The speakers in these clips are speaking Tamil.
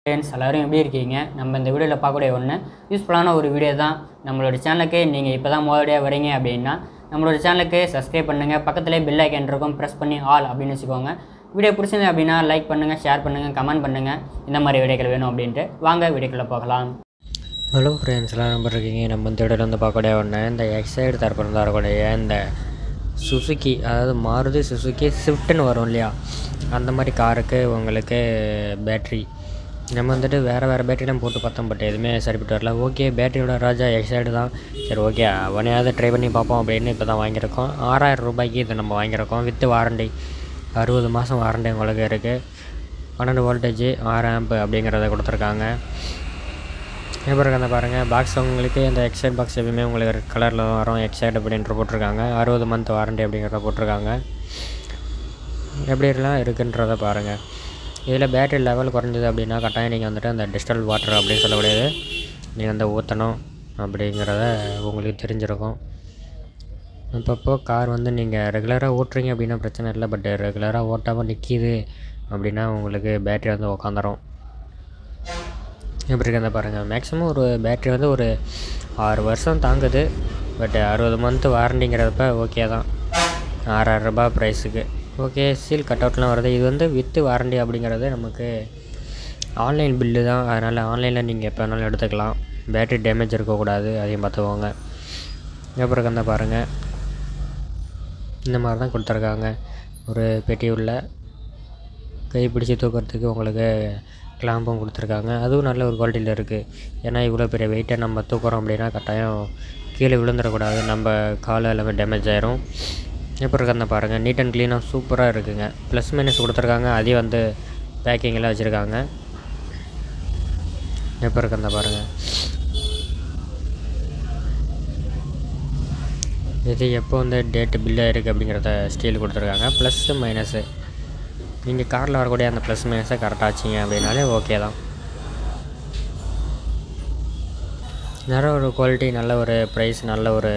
ஃப்ரெண்ட்ஸ் எல்லாரும் எப்படி இருக்கீங்க? நம்ம இந்த வீடியோவில் பார்க்கக்கூடிய ஒன்று யூஸ்ஃபுல்லான ஒரு வீடியோ தான். நம்மளோட சேனலுக்கு நீங்கள் இப்போ தான் முதலடியாக வரீங்க அப்படின்னா நம்மளோட சேனலுக்கு சப்ஸ்கிரைப் பண்ணுங்கள். பக்கத்துலேயே பெல் ஐக்கன் இருக்கும், ப்ரெஸ் பண்ணி ஆல் அப்படின்னு வச்சுக்கோங்க. வீடியோ பிடிச்சிருந்தது அப்படின்னா லைக் பண்ணுங்கள், ஷேர் பண்ணுங்கள், கமெண்ட் பண்ணுங்கள். இந்த மாதிரி வீடியோக்கள் வேணும் அப்படின்ட்டு வாங்க வீடியோக்குள்ளே போகலாம். ஹலோ ஃப்ரெண்ட்ஸ், எல்லாம் நம்பர் இருக்கீங்க. நம்ம இந்த வீடியோவில் வந்து பார்க்கக்கூடிய ஒன்று இந்த எக்ஸைடு தரப்பில் வரக்கூடிய இந்த சுசுக்கி, அதாவது மாருதி சுசுக்கி ஸ்விஃப்ட்னு வரும் இல்லையா, அந்த மாதிரி காருக்கு உங்களுக்கு பேட்ரி நம்ம வந்துட்டு வேறு பேட்டரிலாம் போட்டு பார்த்தோம், பட் எதுவுமே சரிப்பட்டு வரல. ஓகே, பேட்டரியோட ராஜா எக்ஸைடு தான், சரி ஓகே அவனையாவது ட்ரை பண்ணி பார்ப்போம் அப்படின்னு இப்போ தான் வாங்கியிருக்கோம். 6000 ரூபாய்க்கு இதை நம்ம வாங்கியிருக்கோம். வித் வாரண்டி 60 மாதம் வாரண்டி உங்களுக்கு இருக்குது. 12 வோல்டேஜ் 6 ஆம்ப் அப்படிங்கிறத கொடுத்துருக்காங்க. அப்புறம் அந்த பாருங்கள் பாக்ஸ், உங்களுக்கு இந்த எக்ஸைட் பாக்ஸ் எப்பவுமே உங்களுக்கு ரெட் கலரில் வரும். எக்ஸைட் அப்படின்ற போட்டிருக்காங்க. 60 மந்த் வாரண்டி அப்படிங்கிறத போட்டிருக்காங்க. எப்படிலாம் இருக்குன்றதை பாருங்கள். இதில் பேட்டரி லெவல் குறைஞ்சது அப்படின்னா கட்டாயம் நீங்கள் வந்துட்டு அந்த டிஸ்டில் வாட்டர் அப்படின்னு சொல்லக்கூடியது நீங்கள் வந்து ஊற்றணும் அப்படிங்கிறத உங்களுக்கு தெரிஞ்சிருக்கும். அப்பப்போ கார் வந்து நீங்கள் ரெகுலராக ஓட்டுறீங்க அப்படின்னா பிரச்சனை இல்லை, பட் ரெகுலராக ஓட்டாமல் நிற்கிது அப்படின்னா உங்களுக்கு பேட்டரி வந்து உக்காந்துரும். எப்படி இருக்கிறத பாருங்கள். மேக்ஸிமம் ஒரு பேட்ரி வந்து ஒரு 6 வருஷம் தாங்குது, பட் 60 மந்த் வாரண்டிங்கிறப்ப ஓகே தான். 6000 ரூபாய் ப்ரைஸுக்கு ஓகே. சீல் கட் அவுட்லாம் வருது. இது வந்து வித்து வாரண்டி அப்படிங்கிறது நமக்கு ஆன்லைன் பில்லு தான், அதனால் ஆன்லைனில் நீங்கள் எப்போ வேணாலும் எடுத்துக்கலாம். பேட்ரி டேமேஜ் இருக்கக்கூடாது, அதையும் பார்த்துக்கோங்க. அப்புறம் அந்த பாருங்கள், இந்த மாதிரி தான் கொடுத்துருக்காங்க. ஒரு பெட்டி உள்ள கைப்பிடிச்சி தூக்கிறதுக்கு உங்களுக்கு கிளாம்பும் கொடுத்துருக்காங்க. அதுவும் நல்ல ஒரு குவாலிட்டியில் இருக்குது. ஏன்னா இவ்வளோ பெரிய வெயிட்டை நம்ம தூக்குறோம் அப்படின்னா கட்டாயம் கீழே விழுந்துடக்கூடாது, நம்ம கால் எல்லாமே டேமேஜ் ஆயிரும். எப்படி இருக்கிறத பாருங்கள், நீட் அண்ட் க்ளீனாக சூப்பராக இருக்குங்க. ப்ளஸ் மைனஸ் கொடுத்துருக்காங்க, அதையும் வந்து பேக்கிங்கெல்லாம் வச்சுருக்காங்க. எப்படி இருக்கிறத பாருங்கள். இது எப்போ வந்து டேட்டு பில்லாக இருக்குது அப்படிங்கிறத ஸ்டீல் கொடுத்துருக்காங்க. ப்ளஸ்ஸு மைனஸு நீங்கள் காரில் வரக்கூடிய அந்த ப்ளஸ் மைனஸை கரெக்டாக வச்சிங்க அப்படின்னாலே ஓகே தான். நல்ல ஒரு குவாலிட்டி, நல்ல ஒரு ப்ரைஸ், நல்ல ஒரு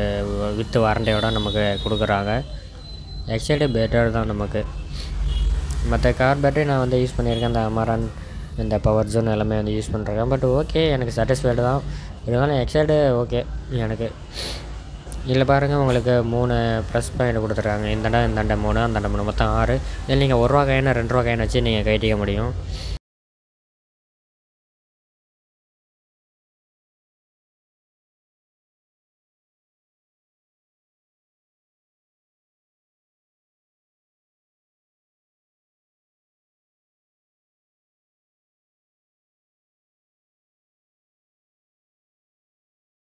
வித்து வாரண்டியோடு நமக்கு கொடுக்குறாங்க. எக்ஸைடு பெட்டர் தான் நமக்கு. மற்ற கார் பேட்டரி நான் வந்து யூஸ் பண்ணியிருக்கேன், இந்த அமரான், இந்த பவர் ஜோன் எல்லாமே வந்து யூஸ் பண்ணிருக்கேன். பட் ஓகே, எனக்கு சாட்டிஸ்ஃபைடு தான். இருந்தாலும் எக்ஸைடு ஓகே எனக்கு. இதில் பாருங்கள், உங்களுக்கு 3 ப்ளஸ் பாயிண்ட் கொடுத்துருக்காங்க. இந்தாண்ட 3, அந்தாண்ட 3, மொத்தம் 6. இதில் நீங்கள் 1 ரூபா காயின் 2 ரூபா காயின் வச்சு நீங்கள் கட்டிக்க முடியும்.